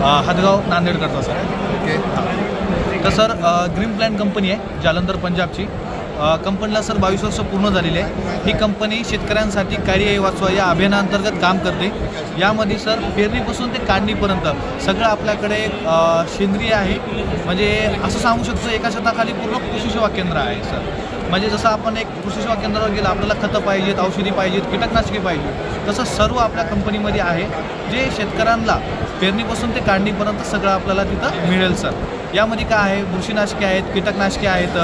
Hadgaon नांदेडकडचा sir. Okay. तर sir green plan company आहे जालंधर पंजाबची. कंपनीला सर 22 वर्ष पूर्ण झालेली आहे. ही कंपनी शेतकऱ्यांसाठी काळी वाचवा या अभियानाअंतर्गत काम करते. यामध्ये सर पेरणीपासून ते काढणीपर्यंत सगळं आपल्याकडे सेंद्रिय आहे. म्हणजे असं सांगू शकतो एका छताखाली पूर्ण कृषी सेवा केंद्र आहे सर. म्हणजे जसं आपण एक कृषी सेवा केंद्रावर गेलं आपल्याला खतं पाहिजेत, औषधी पाहिजेत, कीटकनाशके पाहिजे, तसं सर्व आपल्या कंपनीमध्ये आहे जे शेतकऱ्यांना पेरणीपासून ते काढणीपर्यंत सगळं आपल्याला तिथं मिळेल सर. यामध्ये काय आहे, बुरशीनाशके आहेत, कीटकनाशके आहेत,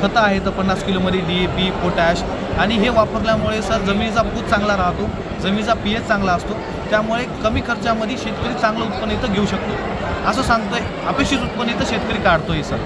खतं आहेत 50 किलोमध्ये DAP, पोटॅश. आणि हे वापरल्यामुळे सर जमिनीचा पूत चांगला राहतो, जमिनीचा pH चांगला असतो. त्यामुळे कमी खर्चामध्ये शेतकरी चांगलं उत्पन्न इथं घेऊ शकतो. असं सांगतोय अपेक्षित उत्पन्न इथं शेतकरी काढतोय सर.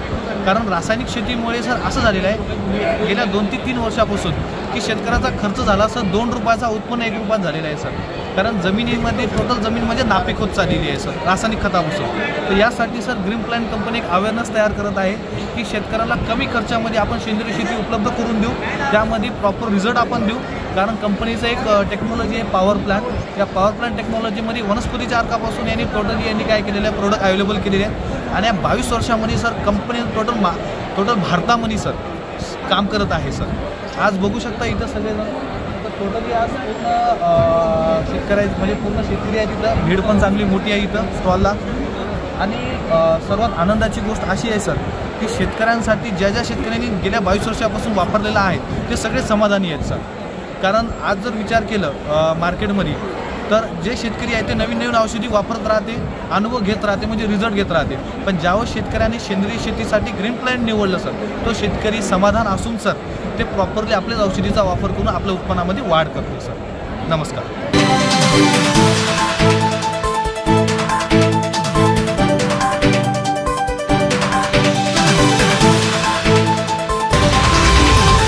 कारण रासायनिक शेतीमुळे सर असं झालेलं आहे गेल्या 2 ते 3 वर्षापासून की शेतकऱ्याचा खर्च झाला सर 2 रुपयाचा उत्पन्न 1 रुपयात झालेला आहे सर. कारण जमिनीमध्ये टोटल जमीन म्हणजे नापीक होत चाललेली आहे सर रासायनिक खतापासून. तर यासाठी सर ग्रीन प्लॅन कंपनी एक अवेअरनेस तयार करत आहे की शेतकऱ्याला कमी खर्चामध्ये आपण सेंद्रिय शेती उपलब्ध करून देऊ, त्यामध्ये प्रॉपर रिझल्ट आपण देऊ. कारण कंपनीचं एक टेक्नॉलॉजी आहे पॉवर प्लॅन्ट. या पॉवर प्लॅन्ट टेक्नॉलॉजीमध्ये वनस्पतीच्या अर्कापासून यांनी टोटली यांनी काय केलेलं आहे प्रोडक्ट अवेलेबल केलेले आहे. आणि या 22 वर्षामध्ये सर कंपनी टोटल भारतामध्ये सर काम करत आहे सर. आज बघू शकता इथं सगळेजण टोटली आज पूर्ण शेतकरी म्हणजे पूर्ण शेतकरी आहे तिथं. भीड पण चांगली मोठी आहे इथं स्टॉलला. आणि सर्वात आनंदाची गोष्ट अशी आहे सर की शेतकऱ्यांसाठी ज्या शेतकऱ्यांनी गेल्या 22 वर्षापासून वापरलेलं आहे ते सगळे समाधानी आहेत सर. कारण आज जर विचार केलं मार्केटमध्ये तर जे शेतकरी आहे ते नवीन औषधी वापरत राहते, अनुभव घेत राहते, म्हणजे रिझल्ट घेत राहते. पण ज्यावेळेस शेतकऱ्यांनी सेंद्रिय शेतीसाठी ग्रीन प्लॅन निवडलं सर तो शेतकरी समाधान असून सर ते प्रॉपरली आपल्याच औषधीचा वापर करून आपल्या उत्पन्नामध्ये वाढ करतो सर. नमस्कार.